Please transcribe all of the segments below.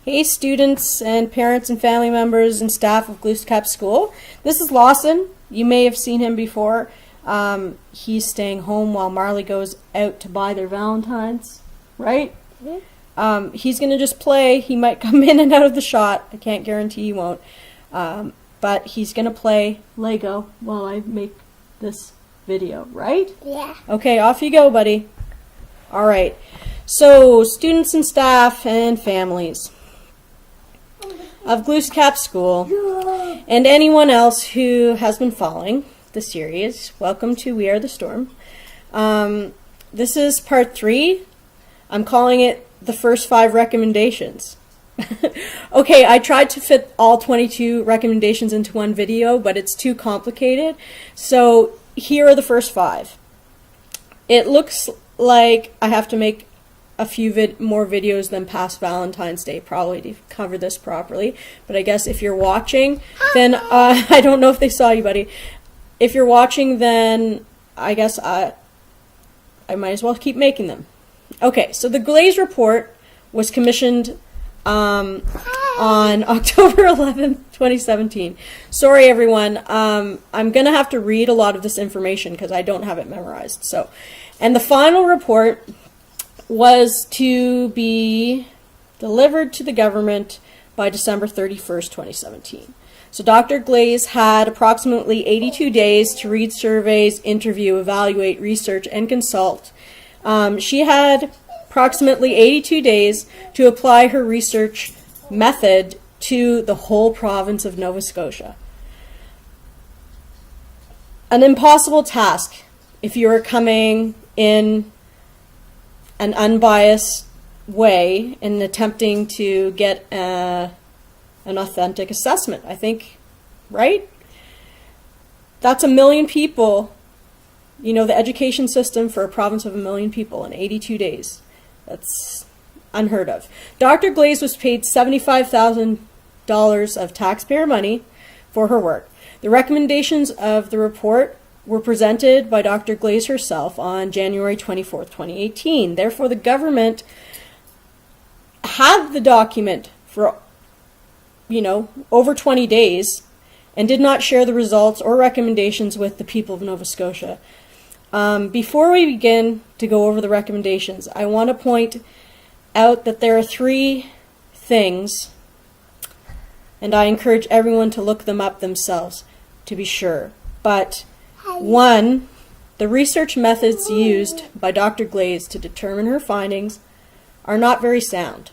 Hey students and parents and family members and staff of Glooscap School. This is Lawson. You may have seen him before. He's staying home while Marley goes out to buy their Valentines, right? Mm-hmm. He's going to just play. He might come in and out of the shot. I can't guarantee he won't. But he's going to play Lego while I make this video, right? Yeah. Okay, off you go, buddy. All right. So, students and staff and families of Glooscap School and anyone else who has been following the series, welcome to We Are the Storm. This is part 3. I'm calling it the first 5 recommendations. Okay, I tried to fit all 22 recommendations into one video, but it's too complicated. So here are the first 5. It looks like I have to make a few more videos than past Valentine's Day probably to cover this properly, but I guess if you're watching, then I don't know if they saw you, buddy. If you're watching, then I guess I might as well keep making them. Okay, so the Glaze report was commissioned on October 11th, 2017. Sorry everyone, I'm gonna have to read a lot of this information because I don't have it memorized. So, and the final report was to be delivered to the government by December 31st, 2017. So Dr. Glaze had approximately 82 days to read surveys, interview, evaluate, research, and consult. She had approximately 82 days to apply her research method to the whole province of Nova Scotia. An impossible task if you are coming in an unbiased way in attempting to get an authentic assessment, I think, right? That's 1 million people, you know, the education system for a province of 1 million people in 82 days. That's unheard of. Dr. Glaze was paid $75,000 of taxpayer money for her work. The recommendations of the report were presented by Dr. Glaze herself on January 24th, 2018. Therefore, the government had the document for, over 20 days and did not share the results or recommendations with the people of Nova Scotia. Before we begin to go over the recommendations, I want to point out that there are 3 things, and I encourage everyone to look them up themselves to be sure. But 1, the research methods used by Dr. Glaze to determine her findings are not very sound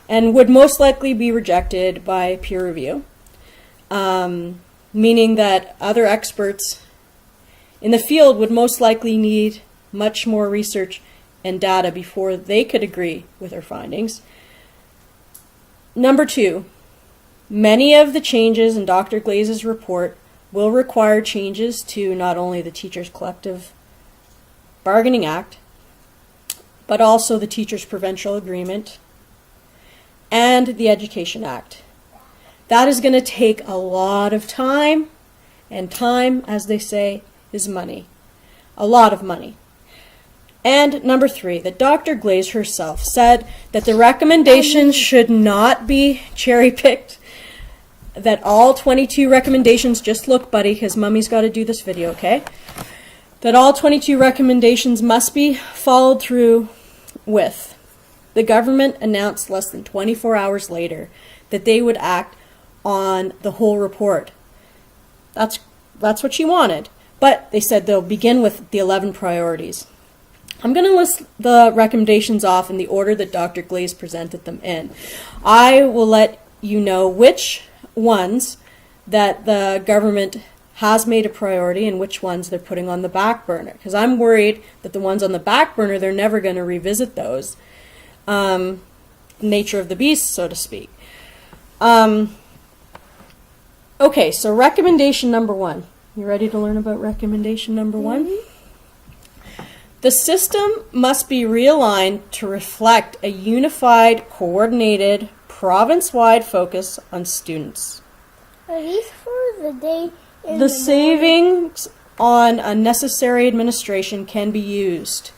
and would most likely be rejected by peer review, meaning that other experts in the field would most likely need much more research and data before they could agree with her findings. Number 2, many of the changes in Dr. Glaze's report will require changes to not only the Teachers Collective Bargaining Act, but also the Teachers Provincial Agreement and the Education Act. That is going to take a lot of time, and time, as they say, is money. A lot of money. And number 3, that Dr. Glaze herself said that the recommendations should not be cherry-picked, that all 22 recommendations, just look, buddy, because Mummy's got to do this video, okay? That all 22 recommendations must be followed through with. The government announced less than 24 hours later that they would act on the whole report. That's what she wanted. But they said they'll begin with the 11 priorities. I'm going to list the recommendations off in the order that Dr. Glaze presented them in. I will let you know which ones that the government has made a priority and which ones they're putting on the back burner, because I'm worried that the ones on the back burner, they're never going to revisit those. Nature of the beast, so to speak. Okay, so recommendation number 1. You ready to learn about recommendation number 1? Mm-hmm. The system must be realigned to reflect a unified, coordinated, province-wide focus on students. Are these for the day? The savings on unnecessary administration can be used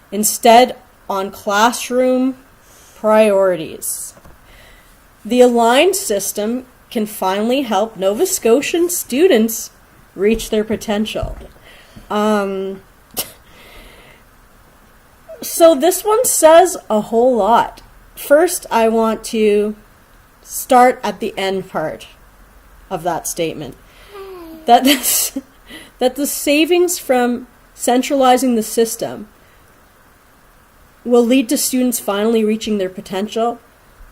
instead on classroom priorities. The aligned system can finally help Nova Scotian students reach their potential. So this one says a whole lot. First, I want to start at the end part of that statement. That the savings from centralizing the system will lead to students finally reaching their potential.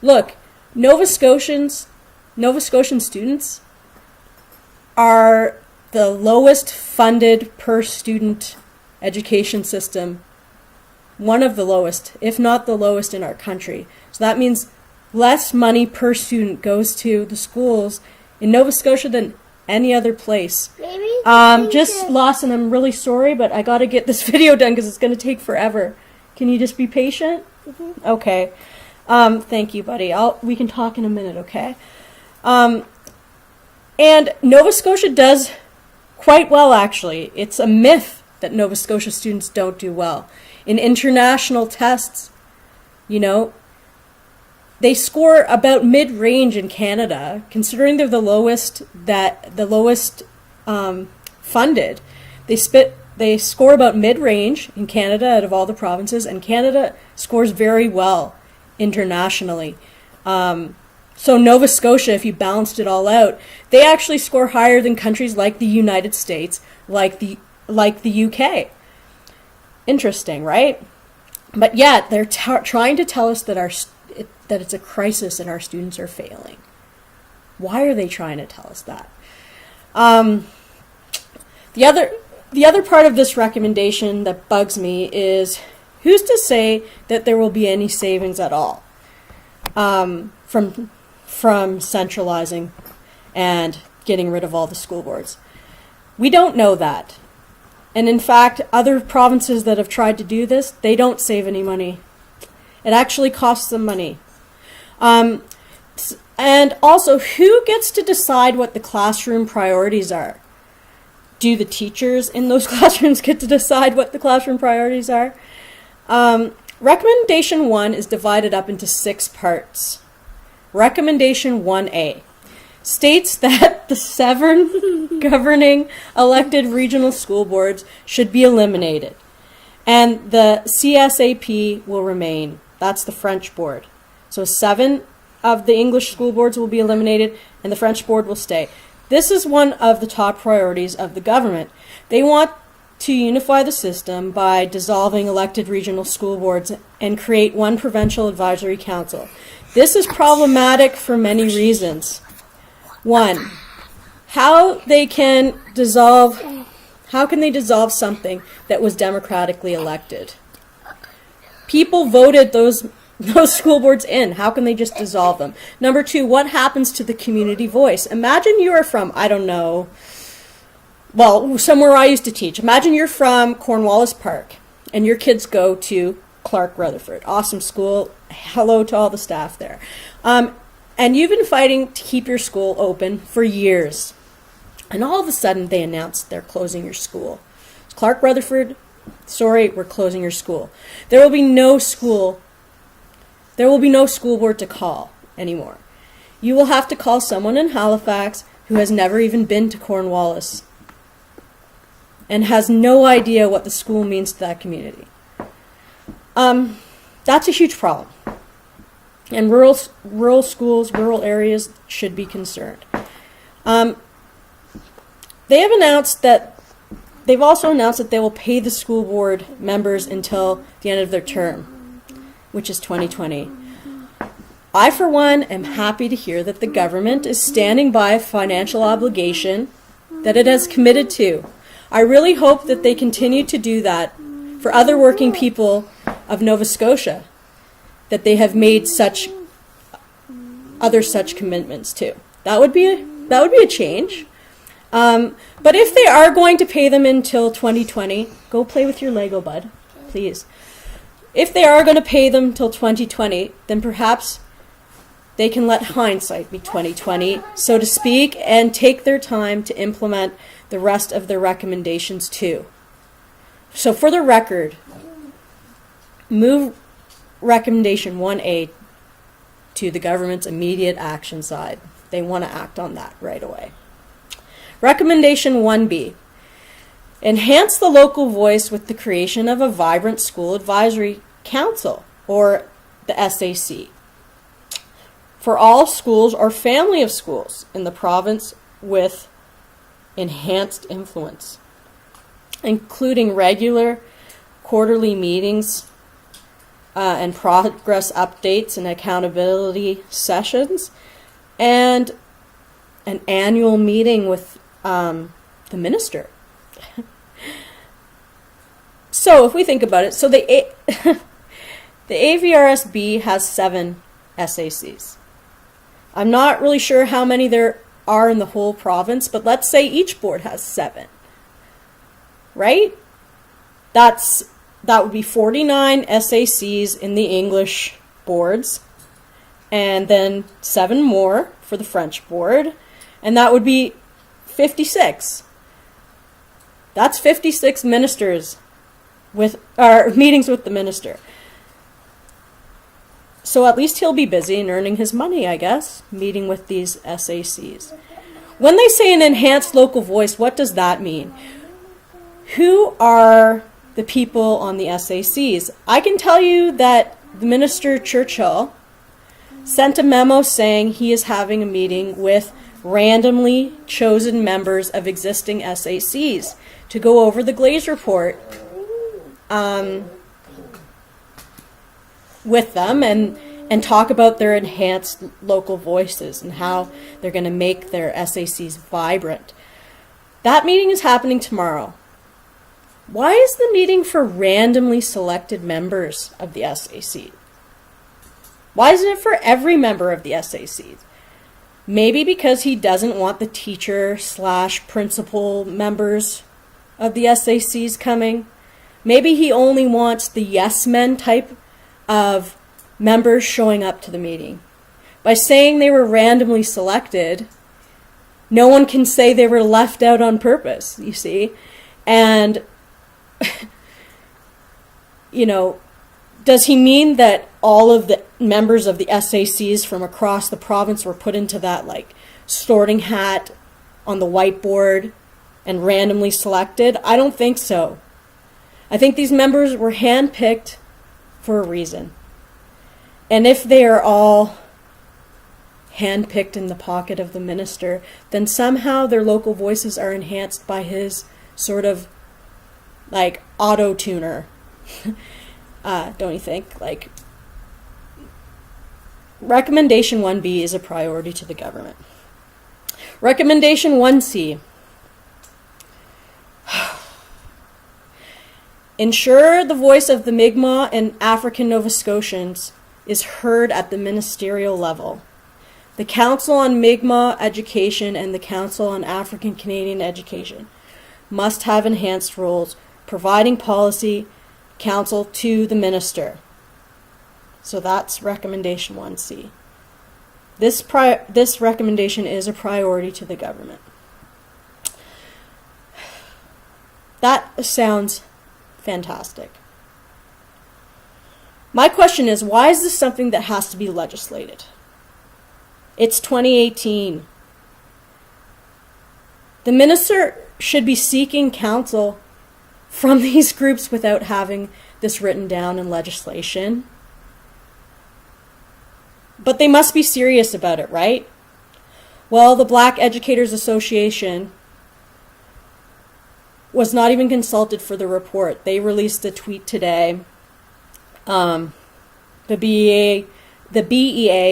Look, Nova Scotian students are the lowest funded per student education system, one of the lowest, if not the lowest in our country. So that means less money per student goes to the schools in Nova Scotia than any other place. Just Lawson, I'm really sorry, but I got to get this video done because it's going to take forever. Can you just be patient? Mm-hmm. Okay. Thank you, buddy. We can talk in a minute, okay? And Nova Scotia does quite well, actually. It's a myth that Nova Scotia students don't do well. In international tests, you know, they score about mid-range in Canada, considering they're the lowest funded. They score about mid-range in Canada out of all the provinces, and Canada scores very well internationally. So Nova Scotia, if you balanced it all out, they actually score higher than countries like the United States, like the UK. Interesting, right? But yet they're trying to tell us that that it's a crisis and our students are failing. Why are they trying to tell us that? The other part of this recommendation that bugs me is, who's to say that there will be any savings at all from centralizing and getting rid of all the school boards? We don't know that. And in fact, other provinces that have tried to do this, they don't save any money. It actually costs them money. And also, who gets to decide what the classroom priorities are? Do the teachers in those classrooms get to decide what the classroom priorities are? Recommendation 1 is divided up into 6 parts. Recommendation 1A states that the 7 governing elected regional school boards should be eliminated, and the CSAP will remain. That's the French board. So 7 of the English school boards will be eliminated, and the French board will stay. This is one of the top priorities of the government. They want to unify the system by dissolving elected regional school boards and create one provincial advisory council. This is problematic for many reasons. 1, how they dissolve something that was democratically elected? People voted those school boards in. How can they just dissolve them? Number 2, what happens to the community voice? Imagine you are from, I don't know, well, somewhere I used to teach. Imagine you're from Cornwallis Park and your kids go to Clark Rutherford. Awesome school. Hello to all the staff there. And you've been fighting to keep your school open for years. And all of a sudden they announced they're closing your school. Clark Rutherford, sorry, we're closing your school. There will be no school board to call anymore. You will have to call someone in Halifax who has never even been to Cornwallis and has no idea what the school means to that community. That's a huge problem. And rural schools, rural areas should be concerned. They've also announced that they will pay the school board members until the end of their term, which is 2020. I, for one, am happy to hear that the government is standing by a financial obligation that it has committed to. I really hope that they continue to do that for other working people of Nova Scotia, that they have made such commitments to. That would be a change. But if they are going to pay them until 2020, go play with your Lego, bud, please. If they are going to pay them till 2020, then perhaps they can let hindsight be 2020, so to speak, and take their time to implement the rest of their recommendations too. So for the record, move recommendation 1A to the government's immediate action side. They want to act on that right away. Recommendation 1B. Enhance the local voice with the creation of a vibrant school advisory council, or the SAC, for all schools or family of schools in the province with enhanced influence, including regular quarterly meetings and progress updates and accountability sessions, and an annual meeting with the minister. So if we think about it, so the AVRSB has 7 SACs. I'm not really sure how many there are in the whole province, but let's say each board has 7. Right? That would be 49 SACs in the English boards, and then 7 more for the French board, and that would be 56. That's 56 ministers with meetings with the minister. So at least he'll be busy and earning his money, I guess, meeting with these SACs. When they say an enhanced local voice, what does that mean? Who are the people on the SACs? I can tell you that the Minister Churchill sent a memo saying he is having a meeting with randomly chosen members of existing SACs to go over the Glaze report with them and talk about their enhanced local voices and how they're going to make their SACs vibrant. That meeting is happening tomorrow. Why is the meeting for randomly selected members of the SAC? Why isn't it for every member of the SACs? Maybe because he doesn't want the teacher/principal members of the SACs coming. Maybe he only wants the yes men type of members showing up to the meeting. By saying they were randomly selected, no one can say they were left out on purpose, you see? And, you know, does he mean that all of the members of the SACs from across the province were put into that, like, sorting hat on the whiteboard and randomly selected? I don't think so. I think these members were handpicked for a reason. And if they are all handpicked in the pocket of the minister, then somehow their local voices are enhanced by his sort of like auto-tuner. Don't you think? Like, recommendation 1B is a priority to the government. Recommendation 1C. Ensure the voice of the Mi'kmaq and African Nova Scotians is heard at the ministerial level. The Council on Mi'kmaq Education and the Council on African Canadian Education must have enhanced roles, providing policy counsel to the minister. So that's recommendation 1C. This recommendation is a priority to the government. That sounds fantastic. My question is, why is this something that has to be legislated? It's 2018. The minister should be seeking counsel from these groups without having this written down in legislation. But they must be serious about it, right? Well, the Black Educators Association was not even consulted for the report. They released a tweet today. The BEA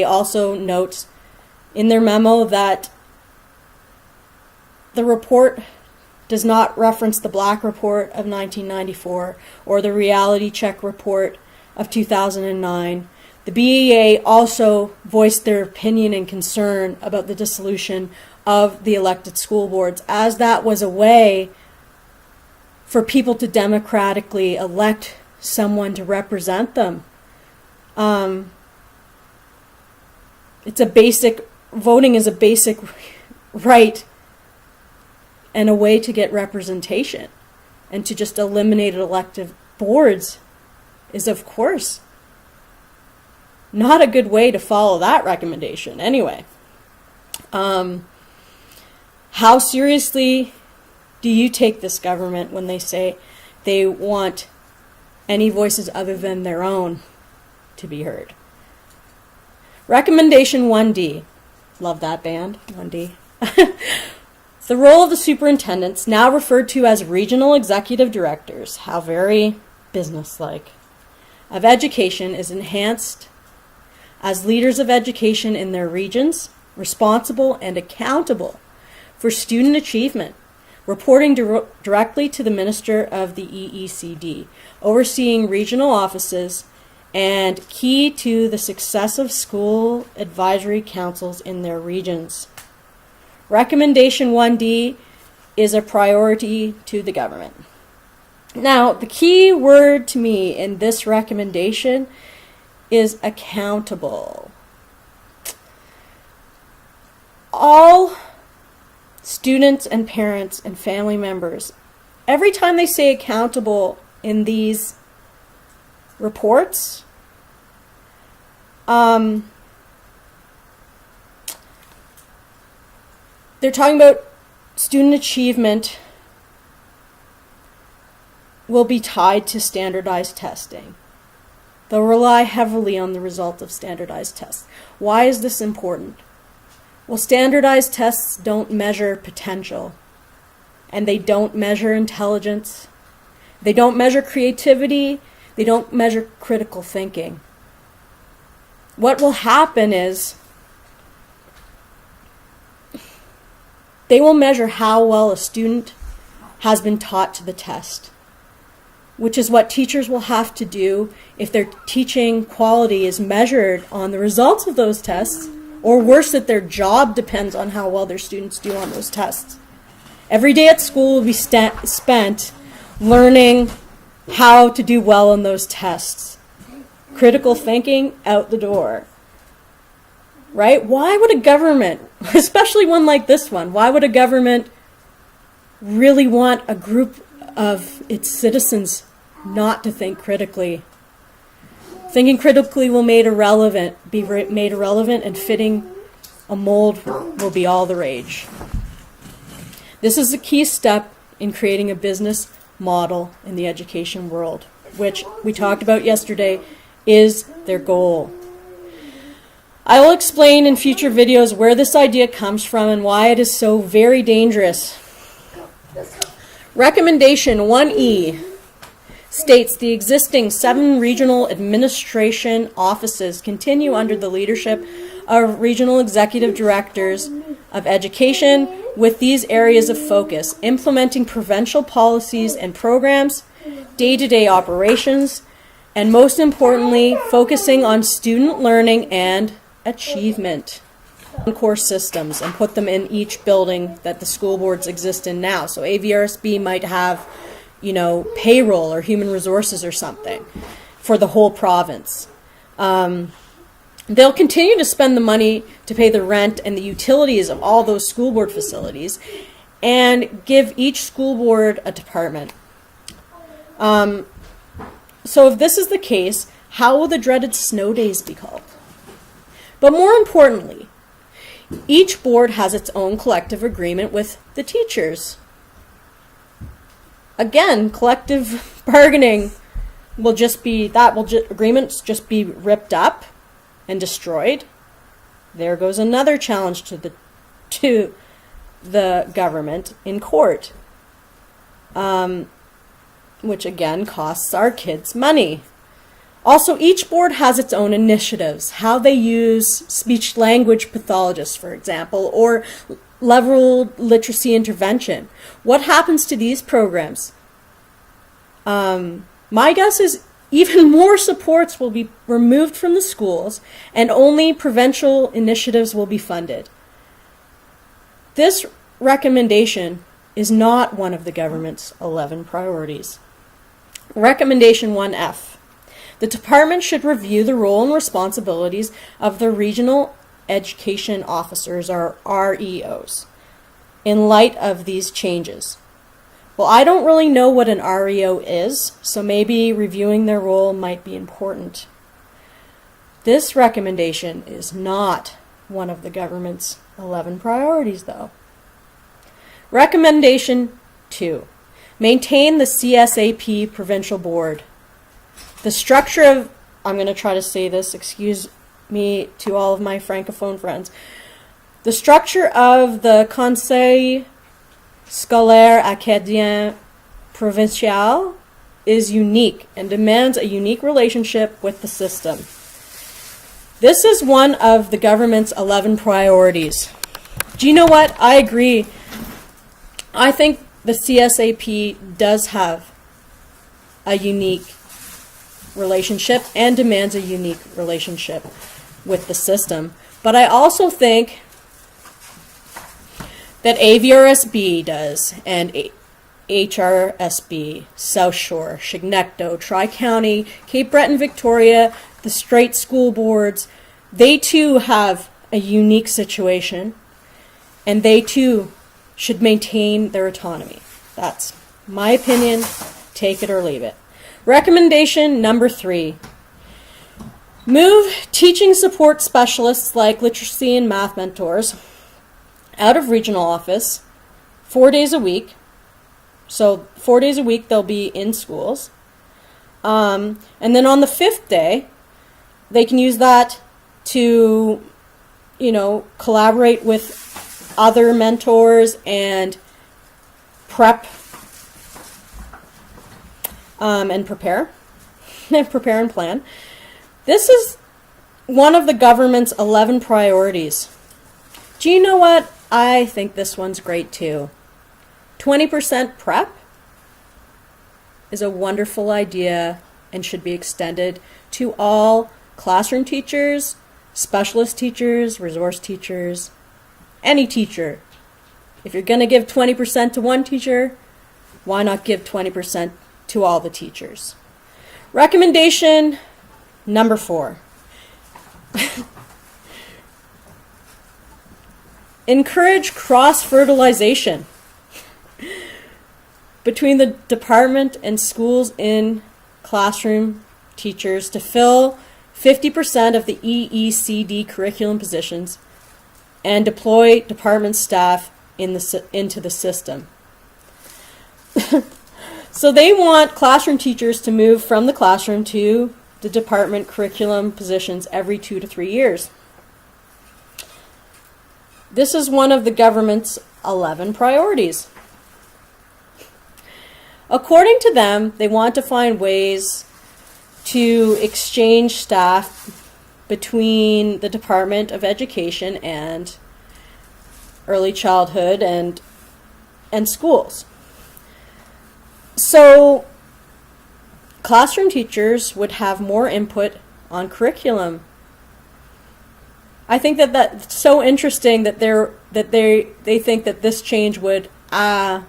also notes in their memo that the report does not reference the Black Report of 1994 or the Reality Check Report of 2009. The BEA also voiced their opinion and concern about the dissolution of the elected school boards, as that was a way for people to democratically elect someone to represent them. Voting is a basic right and a way to get representation. And to just eliminate elective boards is, of course, not a good way to follow that recommendation anyway. How seriously do you take this government when they say they want any voices other than their own to be heard? Recommendation 1D. Love that band, 1D. The role of the superintendents, now referred to as regional executive directors, how very businesslike, of education is enhanced as leaders of education in their regions, responsible and accountable for student achievement, reporting directly to the Minister of the EECD, overseeing regional offices, and key to the success of school advisory councils in their regions. Recommendation 1D is a priority to the government. Now, the key word to me in this recommendation is accountable. All students and parents and family members, every time they say accountable in these reports, they're talking about student achievement will be tied to standardized testing. They'll rely heavily on the result of standardized tests. Why is this important? Well, standardized tests don't measure potential, and they don't measure intelligence. They don't measure creativity. They don't measure critical thinking. What will happen is they will measure how well a student has been taught to the test, which is what teachers will have to do if their teaching quality is measured on the results of those tests, or worse, that their job depends on how well their students do on those tests. Every day at school will be spent learning how to do well on those tests. Critical thinking, out the door. Right? Why would a government, especially one like this one, why would a government really want a group of its citizens not to think critically? Thinking critically will be made irrelevant, and fitting a mold will be all the rage. This is a key step in creating a business model in the education world, which we talked about yesterday is their goal. I will explain in future videos where this idea comes from and why it is so very dangerous. Recommendation 1E states the existing 7 regional administration offices continue under the leadership of regional executive directors of education with these areas of focus: implementing provincial policies and programs, day-to-day operations, and most importantly, focusing on student learning and achievement. Core systems, and put them in each building that the school boards exist in now. So AVRSB might have, payroll or human resources or something for the whole province. They'll continue to spend the money to pay the rent and the utilities of all those school board facilities and give each school board a department. So if this is the case, how will the dreaded snow days be called? But more importantly, each board has its own collective agreement with the teachers. Again, collective bargaining will just be, agreements just be ripped up and destroyed. There goes another challenge to the government in court, which again costs our kids money. Also, each board has its own initiatives, how they use speech-language pathologists, for example, or level literacy intervention. What happens to these programs? My guess is even more supports will be removed from the schools and only provincial initiatives will be funded. This recommendation is not one of the government's 11 priorities. Recommendation 1F. The department should review the role and responsibilities of the regional education officers, or REOs, in light of these changes. Well, I don't really know what an REO is, so maybe reviewing their role might be important. This recommendation is not one of the government's 11 priorities, though. Recommendation 2. Maintain the CSAP Provincial Board. The structure of, I'm going to try to say this, excuse me to all of my francophone friends. The structure of the Conseil Scolaire Acadien Provincial is unique and demands a unique relationship with the system. This is one of the government's 11 priorities. Do you know what? I agree. I think the CSAP does have a unique relationship and demands a unique relationship with the system. But I also think that AVRSB does, and HRSB, South Shore, Chignecto, Tri-County, Cape Breton, Victoria, the Strait School Boards, they too have a unique situation, and they too should maintain their autonomy. That's my opinion. Take it or leave it. Recommendation number 3. Move teaching support specialists like literacy and math mentors out of regional office 4 days a week. So 4 days a week they'll be in schools. And then on the 5th day, they can use that to, collaborate with other mentors and prep and prepare and plan. This is one of the government's 11 priorities. Do you know what? I think this one's great too. 20% prep is a wonderful idea and should be extended to all classroom teachers, specialist teachers, resource teachers, any teacher. If you're going to give 20% to one teacher, why not give 20% to all the teachers? Recommendation number 4. Encourage cross-fertilization between the department and schools in classroom teachers to fill 50% of the EECD curriculum positions and deploy department staff into the system. So they want classroom teachers to move from the classroom to the department curriculum positions every 2 to 3 years. This is one of the government's 11 priorities. According to them, they want to find ways to exchange staff between the Department of Education and early childhood and schools. So classroom teachers would have more input on curriculum. I think that that's so interesting that they think that this change would add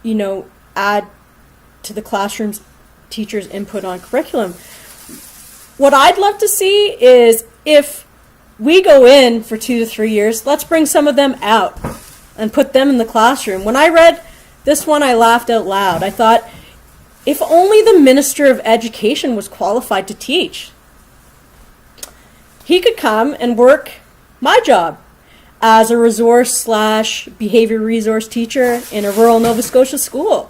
to the classroom's teachers' input on curriculum. What I'd love to see is if we go in for 2 to 3 years, let's bring some of them out and put them in the classroom. When I read this one, I laughed out loud. I thought, if only the Minister of Education was qualified to teach. He could come and work my job as a resource/behavior resource teacher in a rural Nova Scotia school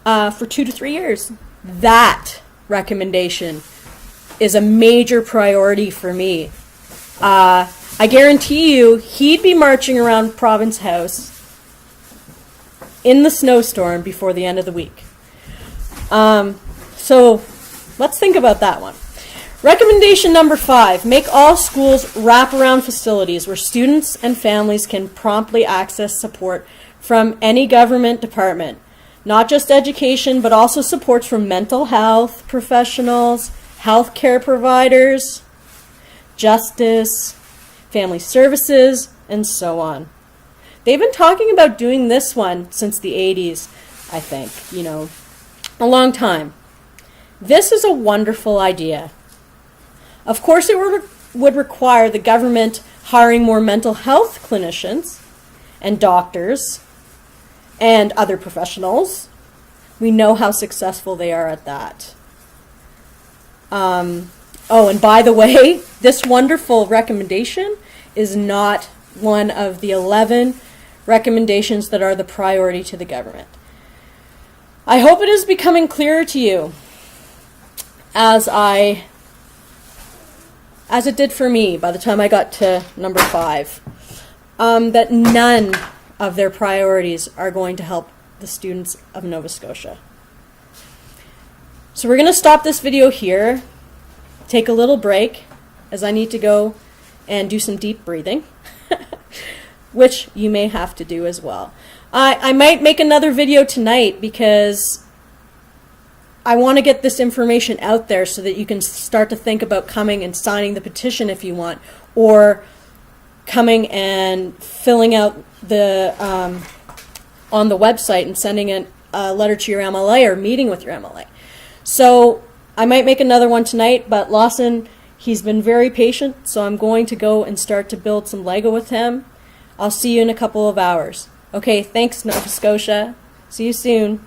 for 2 to 3 years. That recommendation is a major priority for me. I guarantee you he'd be marching around Province House in the snowstorm before the end of the week. So let's think about that one. Recommendation number 5, make all schools wraparound facilities where students and families can promptly access support from any government department. Not just education, but also supports from mental health professionals, healthcare providers, justice, family services, and so on. They've been talking about doing this one since the 80s, I think, a long time. This is a wonderful idea. Of course, it would require the government hiring more mental health clinicians and doctors and other professionals. We know how successful they are at that. Oh, and by the way, this wonderful recommendation is not one of the 11 recommendations that are the priority to the government. I hope it is becoming clearer to you, as it did for me by the time I got to number 5, that none of their priorities are going to help the students of Nova Scotia. So we're going to stop this video here, take a little break, as I need to go and do some deep breathing, which you may have to do as well. I might make another video tonight because I want to get this information out there so that you can start to think about coming and signing the petition if you want, or coming and filling out the on the website and sending a letter to your MLA or meeting with your MLA. So I might make another one tonight, but Lawson, he's been very patient, so I'm going to go and start to build some Lego with him. I'll see you in a couple of hours. Okay, thanks, Nova Scotia. See you soon.